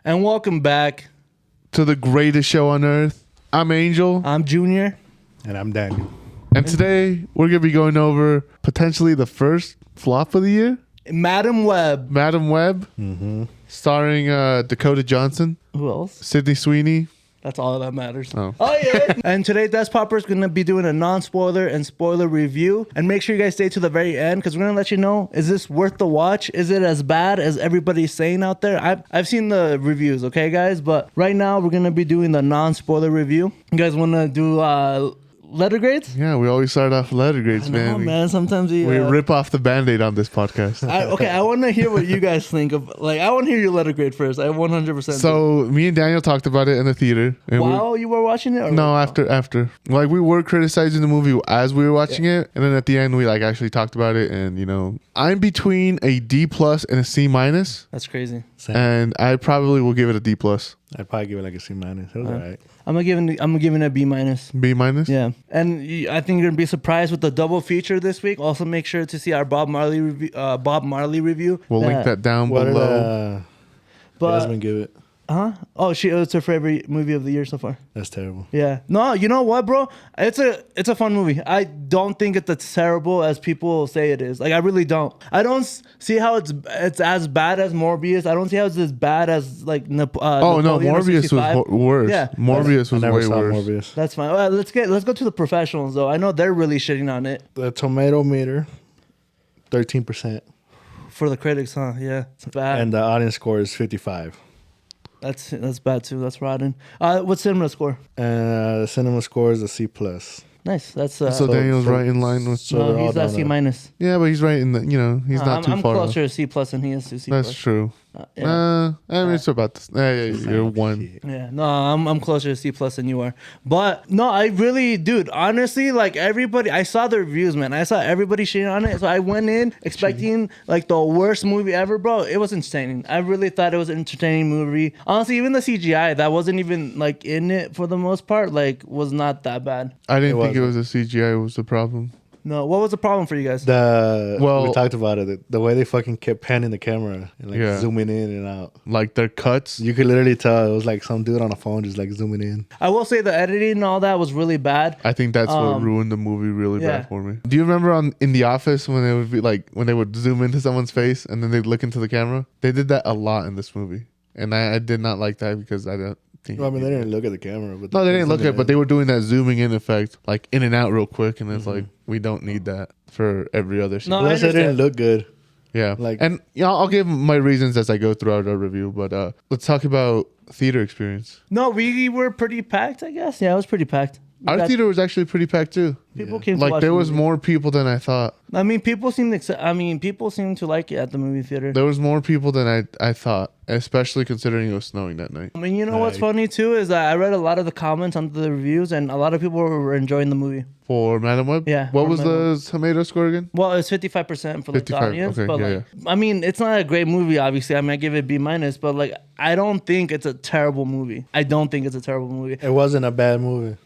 And welcome back to the greatest show on earth. I'm Angel. I'm Junior. And I'm Daniel. And today we're going to be going over potentially the first flop of the year. Madam Web. Madam Web. Starring Dakota Johnson. Who else? Sydney Sweeney. That's all that matters. Oh. Yeah. And today, Desk Popper is going to be doing a non-spoiler and spoiler review. And make sure you guys stay to the very end because we're going to let you know, is this worth the watch? Is it as bad as everybody's saying out there? I've seen the reviews, okay, guys? But right now, we're going to be doing the non-spoiler review. You guys want to do letter grades? Yeah, we always start off letter grades, No, man. man. Sometimes We rip off the Band-Aid on this podcast. I want to hear what you guys think of. Like, I want to hear your letter grade first. I 100%. So me and Daniel talked about it in the theater. And While you were watching it? Or no, after. Like, we were criticizing the movie as we were watching it. And then at the end, we like actually talked about it. And, you know, I'm between a D plus and a C minus. That's crazy. Same. And I probably will give it a D plus. I'd probably give it like a C minus. It was alright. I'm gonna give it a B minus. B minus? Yeah, and I think you're gonna be surprised with the double feature this week. Also, make sure to see our Bob Marley review. We'll link that down What below. did But Jasmine give it? oh, it's her favorite movie of the year so far. That's terrible. Yeah, no, you know what, bro? It's a fun movie. I don't think it's as terrible as people say it is. Like, I really don't. I don't see how it's as bad as Morbius. I don't see how it's as bad as like No, Napoleon or Morbius 65. was worse. Yeah. Morbius I was never way saw worse. Morbius. That's fine. Well, let's go to the professionals though. I know they're really shitting on it The tomato meter, 13%. for the critics, huh? Yeah, it's bad. And the audience score is 55. That's bad too. That's rotten. What's cinema score? And the cinema score is a C plus. Nice. That's So Daniel's right in line with. so no, they're all he's at down C there. minus. Yeah, but he's right in the. You know, he's not too I'm far. closer to C plus than he is to C That's plus. true. Yeah. I mean, it's about this. Yeah, you're one. Yeah, no, I'm closer to C plus than you are. But no, I really, dude, honestly, like everybody, I saw the reviews, man. I saw everybody shitting on it. So I went in expecting like the worst movie ever, bro. It was entertaining. I really thought it was an entertaining movie. Honestly, even the CGI that wasn't even like in it for the most part, like was not that bad. I didn't think it wasn't. was a CGI was the problem. No, what was the problem for you guys? We talked about it. The way they fucking kept panning the camera and like Yeah. zooming in and out. Like their cuts. You could literally tell it was like some dude on a phone just like zooming in. I will say the editing and all that was really bad. I think that's what ruined the movie really yeah. bad for me. Do you remember in The Office when they would be like when they would zoom into someone's face and then they'd look into the camera? They did that a lot in this movie, and I did not like that because I don't think. Well, I mean, they didn't look at the camera. But No, they didn't look zooming at it, but in. they were doing that zooming in effect, like in and out real quick, and it's like we don't need that for every other scene. No, Plus, I it didn't understand. look good. Yeah, Like- and you know, I'll give my reasons as I go throughout our review. But let's talk about theater experience. No, we were pretty packed, I guess. Yeah, it was pretty packed. We Our got- theater was actually pretty packed too. people came to Like watch there the was movie. more people than I thought. I mean, people seem to like it at the movie theater. There was more people than I thought, especially considering it was snowing that night. I mean, you know what's funny too is that I read a lot of the comments under the reviews, and a lot of people were enjoying the movie. For Madam Web? Yeah, What for was Madam the tomato score again? Well, it's 55% for like, the 55, audience, okay, but yeah, like, I mean, it's not a great movie. Obviously, I mean, I give it B minus, but like, I don't think it's a terrible movie. I don't think it's a terrible movie. It wasn't a bad movie,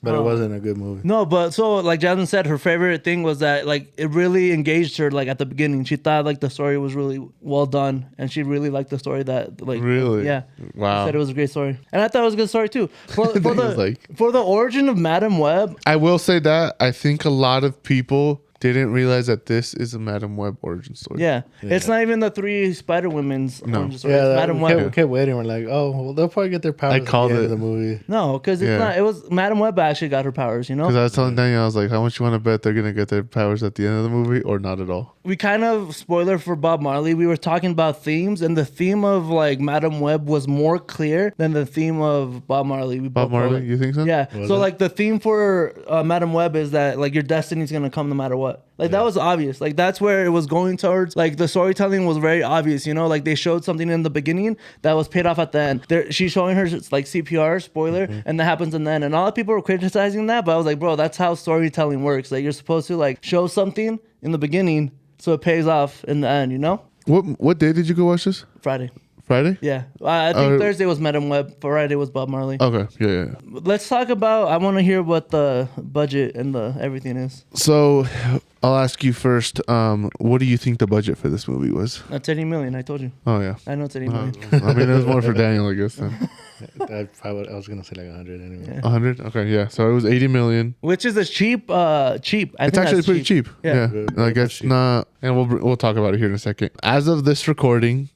but Oh. it wasn't a good movie. No, but so like Jasmine said, her favorite thing was that like it really engaged her. Like at the beginning, she thought like the story was really well done, and she really liked the story that like Really? yeah. Wow. She said it was a great story, and I thought it was a good story too. For was like- for the origin of Madam Web, I will say that I think a lot of people didn't realize that this is a Madam Web origin story. yeah, it's not even the three Spider Women's origin story. Yeah, It's Madam we Web. kept waiting. We're like, oh, well, they'll probably get their powers at called the end it. of the movie. No, because it's Yeah. not. It was Madam Web actually got her powers. You know, Because I was telling Daniel, I was like, how much you want to bet they're going to get their powers at the end of the movie or not at all? we kind of spoiler for Bob Marley. We were talking about themes, and the theme of like Madam Web was more clear than the theme of Bob Marley. We Bob both know Marley, it. you think so? Yeah. Was So it? like the theme for Madam Web is that like your destiny's gonna come no matter what. Like that was obvious. Like that's where it was going towards. Like the storytelling was very obvious. You know, like they showed something in the beginning that was paid off at the end. She's showing her like CPR spoiler, and that happens in the end. And a lot of people were criticizing that, but I was like, bro, that's how storytelling works. Like you're supposed to like show something in the beginning so it pays off in the end. You know, What day did you go watch this? Friday. Friday? Yeah, I think Oh. Thursday was Madam Web. Friday was Bob Marley. Okay. Yeah. Let's talk about. I want to hear what the budget and the everything is. So I'll ask you first. What do you think the budget for this movie was? That's 80 million. I told you. Oh yeah. I know it's 80 million. I mean, it was more for Daniel, I guess. Then I was gonna say like 100 anyway. Yeah. 100. Okay. Yeah. So it was 80 million. Which is a cheap. Cheap. I It's think actually that's pretty cheap. Yeah. Yeah. Very Like much it's cheap. not, and we'll talk about it here in a second. As of this recording,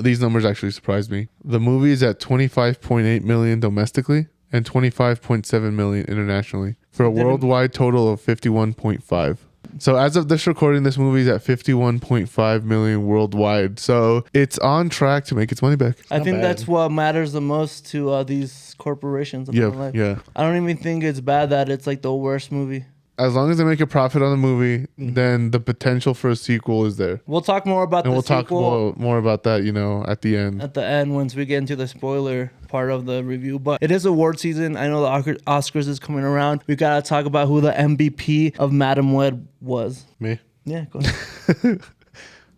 these numbers actually surprised me. The movie is at 25.8 million domestically and 25.7 million internationally for a Didn't- worldwide total of 51.5. So as of this recording, this movie is at 51.5 million worldwide. So it's on track to make its money back. I Not think bad. that's what matters the most to these corporations. In my Yeah. life. Yeah. I don't even think it's bad that it's like the worst movie. As long as they make a profit on the movie, then the potential for a sequel is there. We'll talk more about And the we'll talk sequel more about that, at the end. at the end once we get into the spoiler part of the review. But it is award season. I know the Oscars is coming around. We gotta talk about who the MVP of Madam Web was. Me, Yeah, go ahead.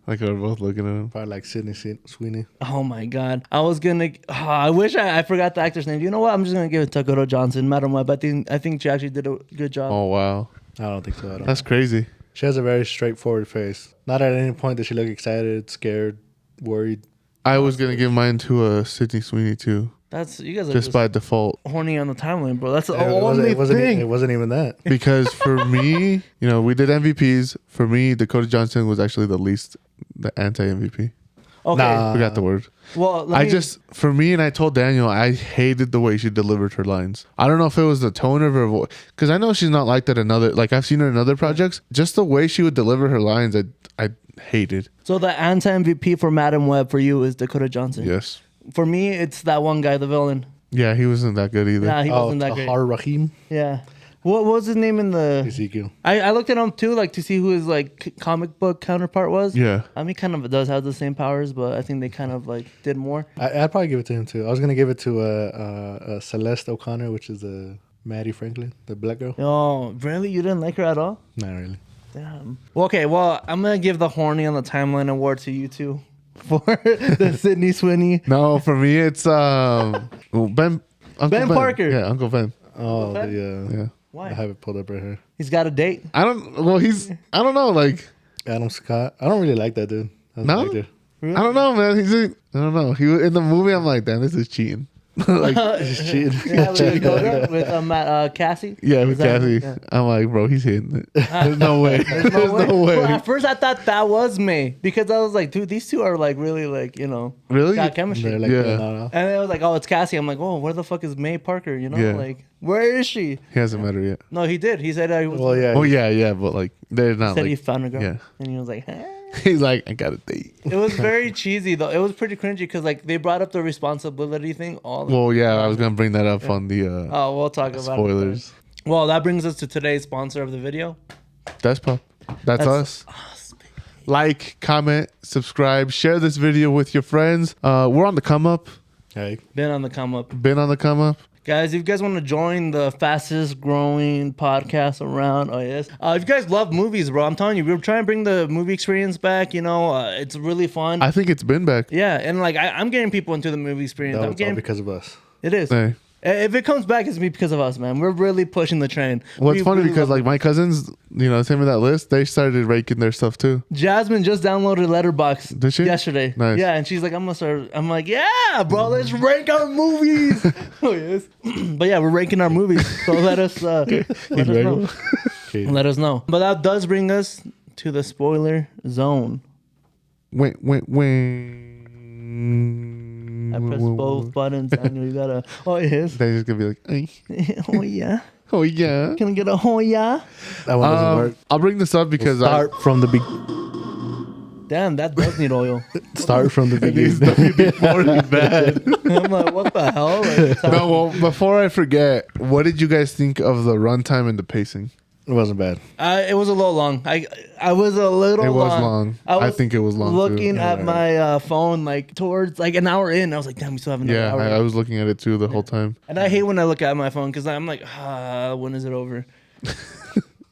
Like we're both looking at him. probably like Sydney Sweeney. Oh my God. I was gonna. I wish I forgot the actor's name. You know what? I'm just gonna give it to Dakota Johnson, Madam Web. I think she actually did a good job. Oh wow, I don't think so. I don't. that's crazy. She has a very straightforward face. Not at any point does she look excited, scared, worried. I was gonna give mine to Sydney Sweeney too, That's you guys are just just by default. horny on the timeline, bro. That's the It only thing. it wasn't even that. Because for me, we did MVPs. For me, Dakota Johnson was actually the anti MVP. Okay. Nah. Forgot the word. Well, For me, and I told Daniel, I hated the way she delivered her lines. I don't know if it was the tone of her voice, because I know she's not like that in I've seen her in other projects. Just the way she would deliver her lines, I hated. So the anti MVP for Madam Web for you is Dakota Johnson. Yes. For me, it's that one guy, the villain. Yeah, he wasn't that good either. Nah, he wasn't that great. Tahar Rahim, Yeah. What was his name in the? Ezekiel. I looked at him too, like to see who his like comic book counterpart was. Yeah. I mean, kind of does have the same powers, but I think they kind of like did more. I'd probably give it to him too. I was gonna give it to Celeste O'Connor, which is Maddie Franklin, the black girl. Oh, really? You didn't like her at all? Not really. Damn. Well, okay. Well, I'm gonna give the horny on the timeline award to you two for the Sydney Sweeney. No, for me, it's Uncle Ben Parker. Yeah, Uncle Ben. Oh, Okay. Yeah. Why? I have it pulled up right here. He's got a date. I don't know. Like, Adam Scott. I don't really like that dude. As an No? actor. I don't know, man. I don't know. He was in the movie. I'm like, damn, this is cheating. Like, He's cheating. Yeah, with Dakota, with Cassie. yeah, with Is that- Kathy. yeah. I'm like, bro, he's hitting it. There's no way. There's no Well, way. at first, I thought that was May because I was like, dude, these two are like really like Really? got chemistry. They're like, Yeah. no. And then I was like, oh, it's Cassie. I'm like, oh, where the fuck is May Parker? Yeah. Like, where is she? He hasn't met her yet. No, he did. He said he was. Well, yeah. Oh yeah, but like they're not said he like. found a girl. yeah. And he was like, huh? He's like, I got a date. It was very cheesy though. It was pretty cringy because like they brought up the responsibility thing all. Well, yeah, I was gonna bring that up on the Oh, we'll talk about spoilers. it. Well, that brings us to today's sponsor of the video. That's Pop. That's us. Like, comment, subscribe, share this video with your friends. We're on the come up. Hey, Been on the come up. Been on the come up. Guys, if you guys want to join the fastest growing podcast around, oh yes. If you guys love movies, bro, I'm telling you, we're trying to bring the movie experience back. It's really fun. I think it's been back. Yeah, and like I'm getting people into the movie experience. that I'm was all getting because of us. it is. Hey. If it comes back, it's me because of us, man. We're really pushing the train. Well, it's We funny really because love like my cousins, same with that list, they started raking their stuff too. Jasmine just downloaded Letterbox Did she? yesterday. Nice. Yeah, and she's like, I'm gonna start. I'm like, yeah, bro, let's rank our movies. Oh yes, but yeah, we're ranking our movies. So let us know. Okay. Let us know. But that does bring us to the spoiler zone. Wait. I press both buttons. Daniel, you gotta. Oh yes. They're just gonna be like, "Ay, Oh yeah. oh yeah. Can I get a oh yeah? That one doesn't work. I'll bring this up because Start from the Damn, that does need oil. Start from the these beginning. before it's bad. I'm like, what the hell? Like, No, well, before I forget, what did you guys think of the runtime and the pacing? It wasn't bad. it was a little long. I was a little. It was long. I think it was long, too. Looking Yeah. at my phone, like towards like an hour in, I was like, damn, we still have another Yeah, hour. I was looking at it too the whole time. And I hate when I look at my phone because I'm like, when is it over?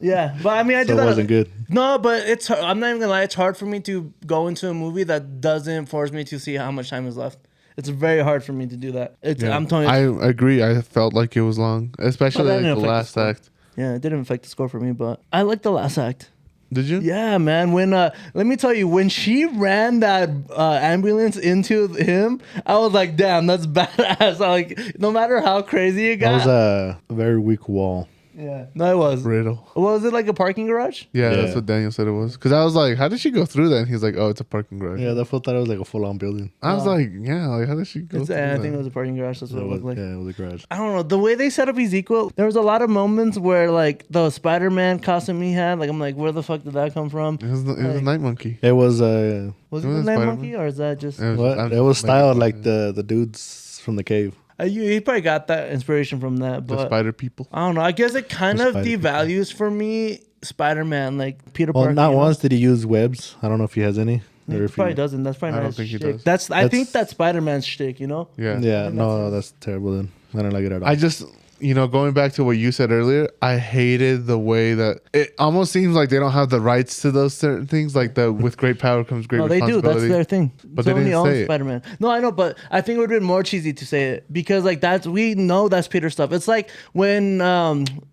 Yeah, but I mean, I So do it that. wasn't good. No, but I'm not even gonna lie. It's hard for me to go into a movie that doesn't force me to see how much time is left. It's very hard for me to do that. I'm telling you. I agree. I felt like it was long, especially But that like didn't the affect the last score. act. Yeah, it didn't affect the score for me, but I like the last act. Did you? Yeah, man. When let me tell you, when she ran that ambulance into him, I was like, "Damn, that's badass!" Like, no matter how crazy it That was got. a very weak wall. Yeah, no, it was. Riddle. Was it like a parking garage? Yeah, that's Yeah. what Daniel said it was. Because I was like, how did she go through that? And he's like, oh, it's a parking garage. Yeah, that fool thought it was like a full-on building. I was like, yeah, like how did she go through I that? think it was a parking garage. That's what it looked like. Yeah, it was a garage. I don't know. The way they set up Ezekiel, there was a lot of moments where like the Spider-Man costume he had, like I'm like, where the fuck did that come from? It was Like- Night Monkey. It was Was It it the was Night Spider-Man. Monkey or is that just? It was- what? I'm- It was styled like the dudes from the cave. He probably got that inspiration from that, The but spider people. I don't know. I guess it kind The of Spider people. devalues for me Spider-Man, like Peter Well, Parker. not you know? once did he use webs. I don't know if he has any. He Or if probably he, doesn't. That's probably I not don't his think he shtick. does. That's I think That's- that's Spider-Man's shtick, you know? Yeah. Yeah, think no, that's terrible then. I don't like it at all. I just, going back to what you said earlier, I hated the way that it almost seems like they don't have the rights to those certain things. Like the with great power comes great No, they do. responsibility. That's their thing. But they Sony didn't owns say it. Spider-Man. No, I know, but I think it would have been more cheesy to say it because like we know that's Peter stuff. It's like when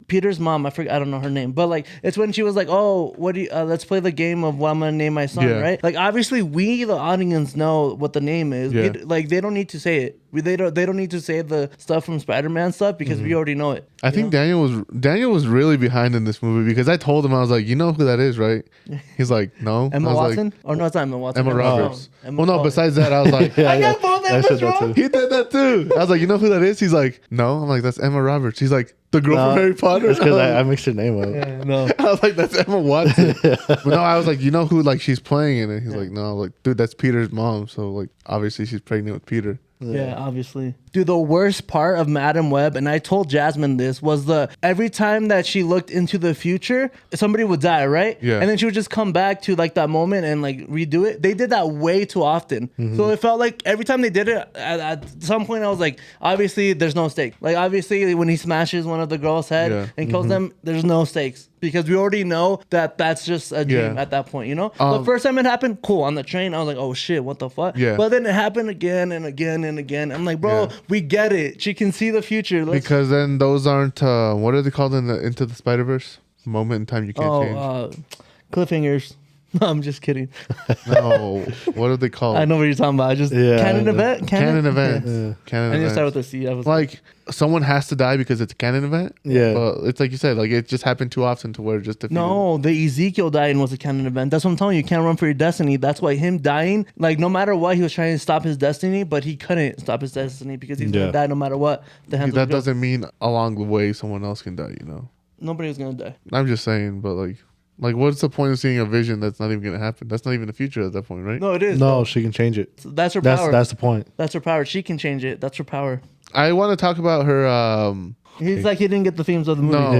Peter's mom, I don't know her name, but like it's when she was like, "Oh, what do you? Let's play the game of what I'm gonna name my son." Yeah. Right? Like obviously we the audience know what the name is. Yeah. Like they don't need to say it. They don't need to say the stuff from Spider-Man stuff because we already know it. I you think know? Daniel was really behind in this movie because I told him, I was like, you know who that is, right? He's like, no. Emma I was Watson? Like, Or no, it's not Emma Watson. Emma Roberts. Stone. Emma Well, no. Stone. Besides that, I was like, yeah, I got both I Emmas said that wrong. too. he did that too. I was like, you know who that is? He's like, no. I'm like, that's Emma Roberts. He's like, the girl No, from Harry Potter. It's because I mixed your name up. Yeah, no. I was like, that's Emma Watson. But no, I was like, you know who like she's playing in it? He's like, no, like, dude, that's Peter's mom. So like, obviously she's pregnant with Peter. Yeah, obviously. Dude, the worst part of Madam Web, and I told Jasmine this, was every time that she looked into the future, somebody would die, right? Yeah. And then she would just come back to like that moment and like redo it. They did that way too often. So it felt like every time they did it, at some point I was like, obviously there's no stake. Like obviously when he smashes one of the girls' head Yeah. and kills them, there's no stakes. Because we already know that that's just a dream Yeah. at that point, you know? The first time it happened, cool. On the train, I was like, oh shit, what the fuck? Yeah. But then it happened again and again and again. I'm like, bro, Yeah. we get it. She can see the future. Let's, Because then those aren't what are they called in the Into the Spider-Verse? Moment in time you can't change. Cliffhangers. No, I'm just kidding. No, what are they called? I know what you're talking about. I just Yeah, canon I know. event. Canon events. Yeah. Canon I need to events. start with a C. I was Like someone has to die because it's a canon event. Yeah. But it's like you said, like it just happened too often to where it just defeated. no, the Ezekiel dying was a canon event. That's what I'm telling you. You can't run for your destiny. That's why him dying, like no matter what, he was trying to stop his destiny, but he couldn't stop his destiny because he's Yeah. gonna die no matter what. The hands that of God. doesn't mean along the way someone else can die. You know. Nobody was gonna die. I'm just saying, but like what's the point of seeing a vision that's not even gonna happen? That's not even the future at that point, right? No, it is. No, she can change it. That's her That's power. that's the point. That's her power. She can change it. That's her power. I want to talk about her. He's like he didn't get the themes of the movie. No,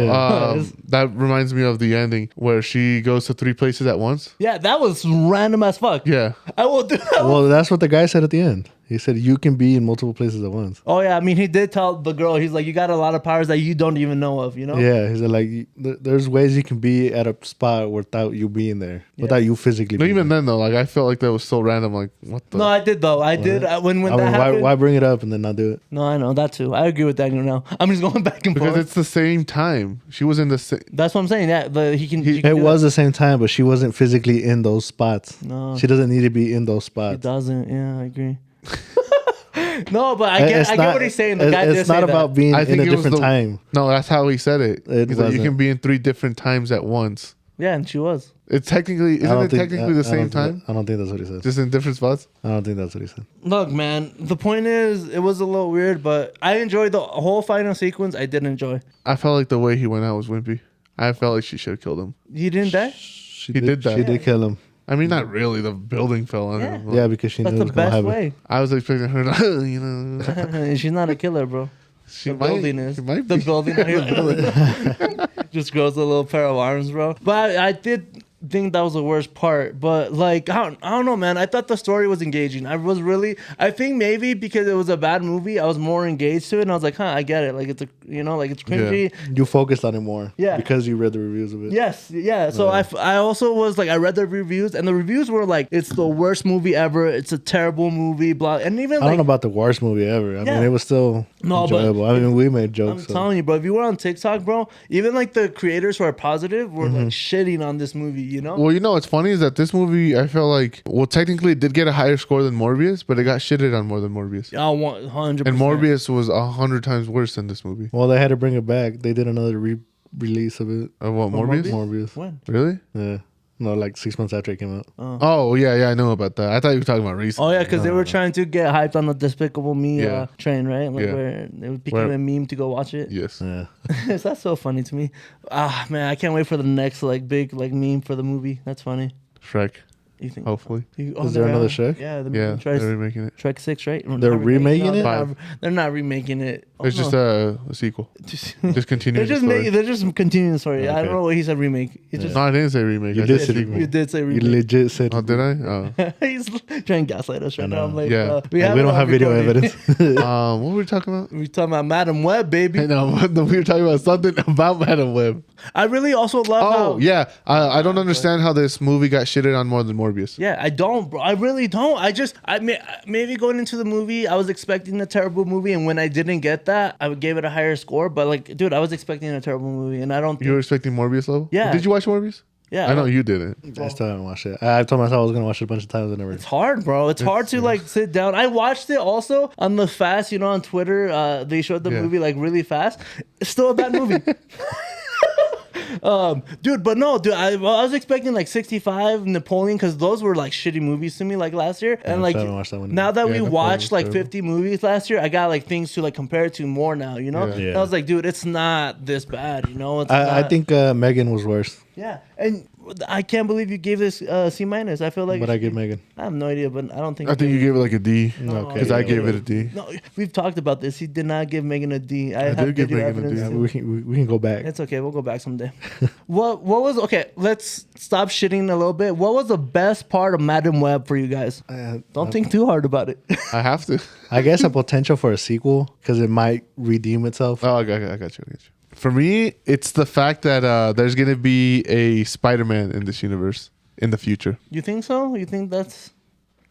Yeah. that reminds me of the ending where she goes to 3 places at once. Yeah, that was random as fuck. Yeah, I will do that. Well, that's what the guy said at the end. He said you can be in multiple places at once. Oh yeah, I mean he did tell the girl, he's like, you got a lot of powers that you don't even know of, you know? Yeah, he said like there's ways you can be at a spot without you being there, without you physically. but being even there. then though, like I felt like that was so random. Like what the? No, I did though. I did when I that mean, happened. why bring it up and then not do it? No, I know that too. I agree with Daniel now. I'm just going back and Because forth. it's the same time. She was in the same. That's what I'm saying. Yeah, she can It do was that. the same time, but she wasn't physically in those spots. No. She doesn't need to be in those It spots. doesn't. Yeah, I agree. No, but I It's get not- what he's saying. The guy it's did say not that. about being I in think a it was different the- time. No, that's how he said it. It He's like, you wasn't. can be in 3 different times at once. Yeah, and she was. It's technically I don't isn't it think- technically the I same don't think time? I don't think that's what he said. Just in different spots. I don't think that's what he said. Look, man. The point is, it was a little weird, but I enjoyed the whole final sequence. I did enjoy. I felt like the way he went out was wimpy. I felt like she should have killed him. He didn't die. She He did that. She did kill him. I mean, not really. The building fell on him. Yeah, because she That's knew the it was gonna best happen. way. I was expecting her to, you know. She's not a killer, bro. She The might, building is. she might The be. building out here just grows a little pair of arms, bro. But I did think that was the worst part, but like I don't know, man. I thought the story was engaging. I think maybe because it was a bad movie, I was more engaged to it, and I was like, huh, I get it. Like it's like it's cringy. You focused on it more. Yeah. Because you read the reviews of it. Yes, yeah. So I also was like, I read the reviews, and the reviews were like, it's the worst movie ever. It's a terrible movie. Blah, and even I don't know about the worst movie ever. I Yeah. mean, it was still enjoyable. I mean, we made jokes. I'm telling you, bro. If you were on TikTok, bro, even like the creators who are positive were Mm-hmm. like shitting on this movie. You know? Well, what's funny is that this movie, I felt like, technically it did get a higher score than Morbius, but it got shitted on more than Morbius. I want 100%. And Morbius was 100 times worse than this movie. Well, they had to bring it back. They did another release of it. Of what, Oh, Morbius? Morbius. When? Really? Yeah. No, like 6 months after it came out. Oh, yeah, I know about that. I thought you were talking about recently. Oh yeah, because they were trying to get hyped on the Despicable Me Yeah. train, right? Like Yeah. where it became a meme to go watch it. Yes. Yeah. That's so funny to me. Ah man, I can't wait for the next like big like meme for the movie. That's funny. Shrek, You think? hopefully. Is there another Shrek? Yeah, the Yeah, Shrek, they're remaking it. Shrek 6, right? They're remaking it? They're not remaking it. Oh, It's just no. a sequel. Just Just continuing they're just the story. they're just continuing the story. I Okay. don't know what he said remake. It's just No, I didn't say remake. You I did said say sequel. you did say You remake. legit said. Oh, did I? Oh. He's trying to gaslight us right I now. know. I'm like, Yeah. we, We don't have video recording. evidence. What were we talking about? We're talking about Madam Web, baby. No, we were talking about something about Madam Web. I really also love how. Oh, yeah. I don't understand how this movie got shitted on more than Morbius. Yeah, I don't, bro. I really don't. Maybe going into the movie, I was expecting a terrible movie, and when I didn't get that, I would give it a higher score. But like, dude, I was expecting a terrible movie, and I don't. You were expecting Morbius level? Yeah. Did you watch Morbius? Yeah, I know you didn't. I still haven't watched it. I told myself I was gonna watch it a bunch of times and never. It's hard, bro. It's hard to like sit down. I watched it also on the fast, on Twitter. They showed the Yeah. movie like really fast. It's still a bad movie. Dude, but no, dude, I was expecting like 65 Napoleon because those were like shitty movies to me like last year. And I like haven't watched that one now that Yeah, we Napoleon watched was like terrible. 50 movies last year, I got like things to like compare it to more now, Yeah. And Yeah. I was like, dude, it's not this bad, It's I not- think Megan was worse, yeah, and I can't believe you gave this C minus. I feel like but I give Megan. I have no idea, but I don't think I think you gave it like a D. Okay. Because I gave it a D. No, we've talked about this. He did not give Megan a D. I did have give video Megan a D. evidence. Yeah, we can go back. It's okay. We'll go back someday. What was okay? Let's stop shitting a little bit. What was the best part of Madam Web for you guys? Don't think too hard about it. I have to. I guess a potential for a sequel because it might redeem itself. Oh, I got you. For me, it's the fact that there's going to be a Spider-Man in this universe in the future. You think so? You think that's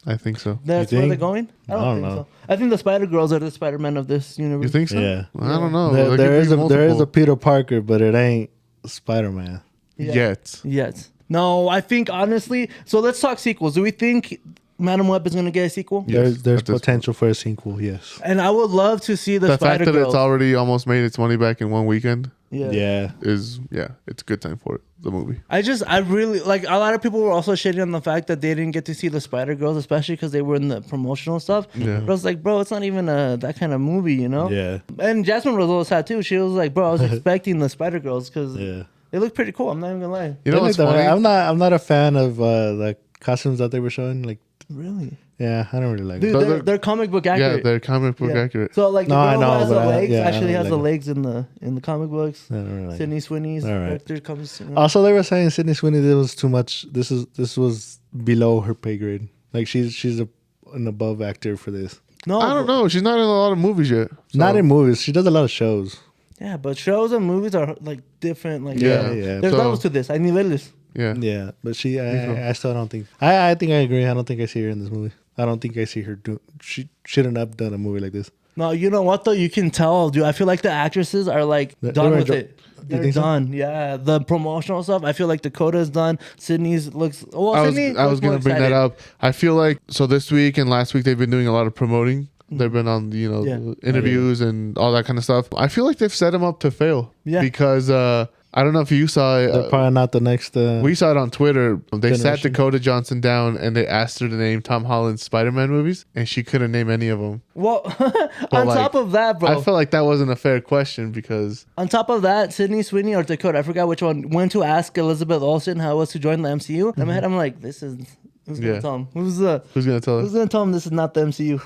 I think so. where think? they're going? I don't think know. so. I think the Spider Girls are the Spider Man of this universe. You think so? Yeah. I don't know. There could is be a multiple. Peter Parker, but it ain't Spider Man. Yeah. Yet. Yes. No, I think honestly. So let's talk sequels. Do we think Madam Web is going to get a sequel? Yes, There's at this potential for a sequel. Yes. And I would love to see the The fact Spider that Girls. it's already almost made its money back in one weekend Yeah. is, it's a good time for it, the movie. I really like a lot of people were also shitting on the fact that they didn't get to see the Spider Girls, especially because they were in the promotional stuff. Yeah. But I was like, bro, it's not even that kind of movie, Yeah. And Jasmine was a little sad too. She was like, bro, I was expecting the Spider Girls because Yeah. they look pretty cool. I'm not even gonna lie. You know what's funny? I'm not a fan of the costumes that they were showing. Like, Really, yeah, I don't really like. dude, it. they're comic book Yeah, accurate. they're comic book Yeah. accurate. So like the No, I girl know, who has the but legs yeah, I actually don't has the like it. legs in the comic books. I don't really like it. Sydney Sweeney's All right. character comes. Also, they were saying Sydney Sweeney did was too much. This was below her pay grade. Like she's an above actor for this. No, I don't know. She's not in a lot of movies yet. so- Not in movies. She does a lot of shows. Yeah, but shows and movies are like different. Like Yeah. Yeah. there's So- levels to this. I niveles. Yeah. Yeah, but I still don't think. I think I agree. I don't think I see her in this movie. I don't think I see her do. She shouldn't have done a movie like this. No, you know what though? You can tell, dude. I feel like the actresses are like They done were with enjoy- it. You They're think so? done. Yeah, the promotional stuff. I feel like Dakota's done. Sydney's looks. Well, I was Sydney I was looks more gonna bring that excited. up. I feel like so this week and last week they've been doing a lot of promoting. They've been on the, Yeah. the interviews and all that kind of stuff. I feel like they've set them up to fail. Yeah. Because I don't know if you saw it. They're probably not the next. We saw it on Twitter. They sat Generation. Dakota Johnson down and they asked her to name Tom Holland's Spider-Man movies, and she couldn't name any of them. Well, on like, top of that, bro. I felt like that wasn't a fair question because On top of that, Sydney Sweeney or Dakota, I forgot which one, went to ask Elizabeth Olsen how it was to join the MCU. In my head, I'm like, this is Who's gonna Yeah. tell him? Who's gonna tell Who's us? gonna tell him this is not the MCU?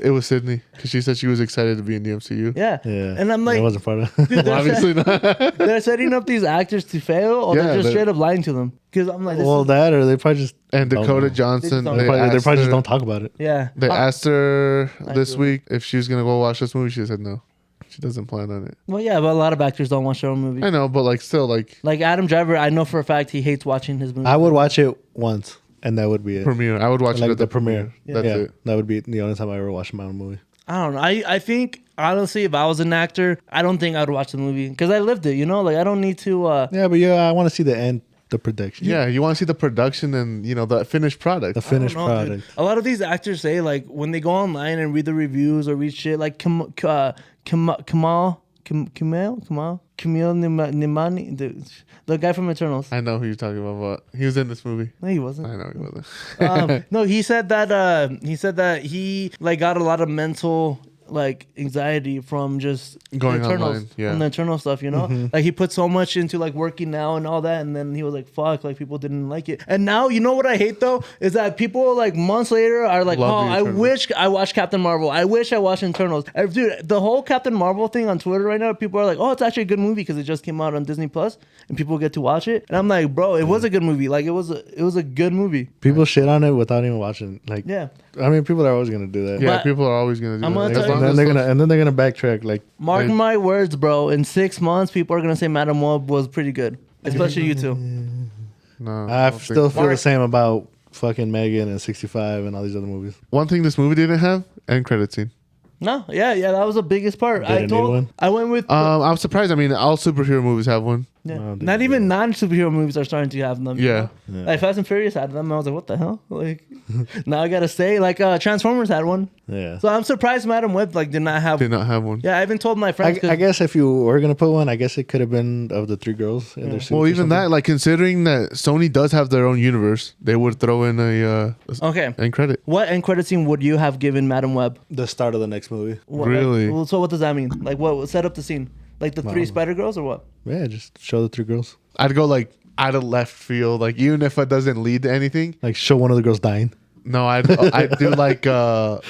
It was Sydney because she said she was excited to be in the MCU. yeah. Yeah, And I'm like, I wasn't part of. dude, Well, obviously not. they're setting up these actors to fail, or Yeah, they're just they're- straight up lying to them. Because I'm like, this Well, is, that or they probably just And don't Dakota know. Johnson, They They just probably, asked just her- don't talk about it. yeah. They asked her I this feel week if she was gonna go watch this movie. She said no. She doesn't plan on it. Well, yeah, but a lot of actors don't watch their own movies. I know, but like still, like Like Adam Driver, I know for a fact he hates watching his movies. I would watch it once, and that would be it. premiere. I would watch it Like at the premiere. That's yeah, it. that would be the only time I ever watched my own movie. I don't know. I think honestly, if I was an actor, I don't think I'd watch the movie because I lived it. You know, like I don't need to. Yeah, but I want to see the end, the production, Yeah, you want to see the production and the finished product. the finished I don't know, product. dude. A lot of these actors say like when they go online and read the reviews or read shit like Camille Nimani, the guy from Eternals. I know who you're talking about, but he was in this movie. No, he wasn't. I know he wasn't. No, he said that he like got a lot of mental like anxiety from just Going the Eternals, online, yeah. from the Eternal stuff, you know. Like he put so much into like working now and all that, and then he was like, "Fuck!" Like people didn't like it. And now, you know what I hate though is that people like months later are like, Love "Oh, the I Eternals." wish I watched Captain Marvel. I wish I watched Eternals." Dude, the whole Captain Marvel thing on Twitter right now, people are like, "Oh, it's actually a good movie because it just came out on Disney Plus and people get to watch it." And I'm like, "Bro, it was a good movie. Like it was a good movie." People shit on it without even watching. Like, Yeah. I mean, people are always gonna do that. Yeah, But people are always gonna do I'm that. gonna As tell long And then as they're gonna backtrack. Like, Mark Like- my words, bro. In 6 months, people are gonna say Madam Web was pretty good, especially you two. no, I don't still think- feel the Mark- same about fucking Megan and 65 and all these other movies. One thing this movie didn't have end credit scene. No, yeah, that was the biggest part. Didn't need one? I went with I'm surprised. I mean, all superhero movies have one. yeah. No, they Not didn't. even non-superhero movies are starting to have them. you Yeah. know? Like Fast and Furious had them. I was like, what the hell? Like now I gotta say, like Transformers had one. Yeah. So I'm surprised Madam Web like did not have. Did not have one. Yeah, I even told my friends. I guess if you were gonna put one, I guess it could have been of the three girls in their suits. Well, or even something. that, like considering that Sony does have their own universe, they would throw in a Okay. end credit. What end credit scene would you have given Madam Web? The start of the next movie. What, Really? well, so what does that mean? Like what? Set up the scene. Like the three Spider Girls or what? Yeah, just show the three girls. I'd go like out of left field, like even if it doesn't lead to anything. Like show one of the girls dying. No, I'd do like a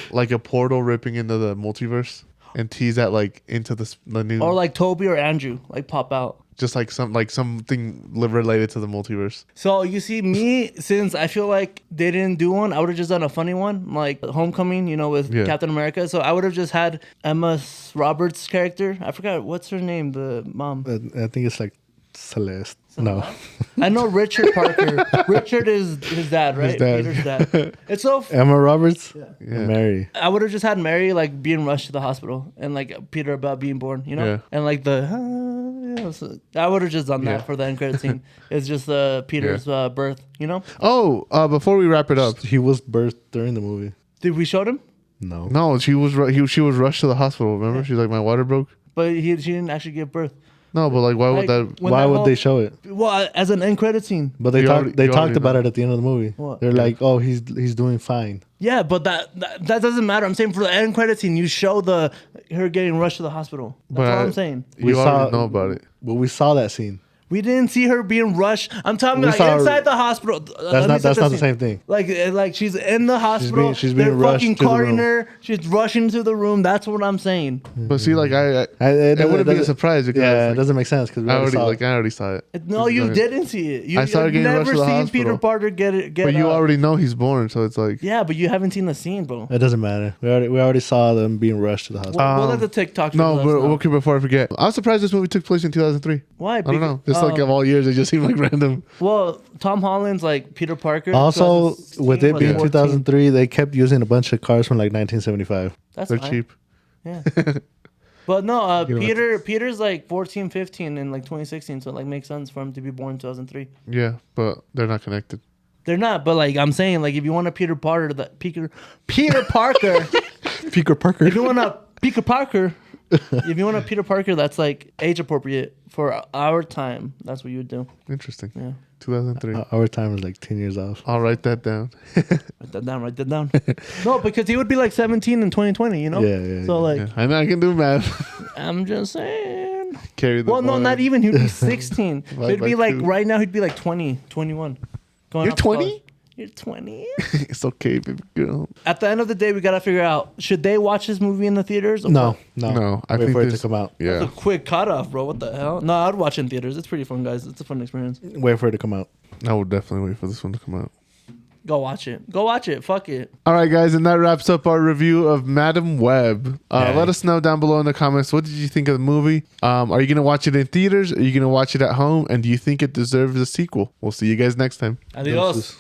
portal ripping into the multiverse and tease that like into the new Or like Toby or Andrew, like pop out. just like something related to the multiverse. So you see, me, since I feel like they didn't do one, I would have just done a funny one, like Homecoming, you know, with Yeah. Captain America. So I would have just had Emma Roberts' character. I forgot what's her name, the mom. I think it's like Celeste. No. I know Richard Parker. Richard is his dad, right? dad. Peter's dad. It's so. Emma Roberts? Yeah. Mary. I would have just had Mary like being rushed to the hospital and like Peter about being born, you know, Yeah. and like so I would have just done that Yeah. for the end credit scene. It's just Peter's birth, you know. Oh, before we wrap it up, He was birthed during the movie. Did we show him? No. no, she was she was rushed to the hospital. Remember, she's like, my water broke. But she didn't actually give birth. No, but like, why would Like, that? when Why that would whole- they show it? Well, as an end credit scene. But they You talked. already- They you talked already about know. it at the end of the movie. What? They're like, "Oh, he's doing fine." Yeah, but that doesn't matter. I'm saying for the end credit scene, you show her getting rushed to the hospital. That's But all I'm saying. You already know about it. But we saw that scene. We didn't see her being rushed. I'm talking We like saw her- inside the hospital. That's not the same thing. Like she's in the hospital. she's being They're rushed fucking to the carting room. her. She's rushing to the room. That's what I'm saying. But see, like it It wouldn't be a doesn't- surprise because Yeah, like, it doesn't make sense because we I already already saw. I already saw it. No, you Like, didn't see it. I saw her You've getting rushed never to the seen hospital. Peter Parker get it. But you already know he's born, so it's like. Yeah, but you haven't seen the scene, bro. It doesn't matter. We already saw them being rushed to the hospital. We'll let the TikTok. No, let us but know. okay. Before I forget, I was surprised this movie took place in 2003. Why? I don't know. Just like of all years, it just seemed like random. Well, Tom Holland's like Peter Parker. Also, 2016 with it was being 14. 2003, they kept using a bunch of cars from like 1975. That's They're fine. cheap. Yeah. But no, You know Peter's like 14, 15 in like 2016, so it like makes sense for him to be born in 2003. Yeah, but they're not connected. They're not, but like I'm saying, like if you want a Peter Parker, Peter Parker, Peter Parker. if you want a Peter Parker, if you want a Peter Parker that's like age appropriate for our time, that's what you would do. Interesting. Yeah. 2003. Our time is like 10 years off. I'll write that down. Write that down. Write that down. No, because he would be like 17 in 2020. You know. Yeah. So like, Yeah, I know I can do math. I'm just saying. Carry the. Well, no, one. not even. He'd be 16. Divide He'd be by like two. right now. He'd be like 20, 21. Going You're off to 20? college. You're 20. It's okay, baby girl. At the end of the day, we gotta figure out: should they watch this movie in the theaters? Or No, what? no, No, I Wait think for it to this- come out. Yeah. It's a quick cutoff, bro. What the hell? No, I'd watch it in theaters. It's pretty fun, guys. It's a fun experience. Wait for it to come out. I would definitely wait for this one to come out. Go watch it. Go watch it. Fuck it. All right, guys, and that wraps up our review of Madam Web. Yeah. Let us know down below in the comments, what did you think of the movie? Are you going to watch it in theaters? Are you going to watch it at home? And do you think it deserves a sequel? We'll see you guys next time. Adios. Deuces.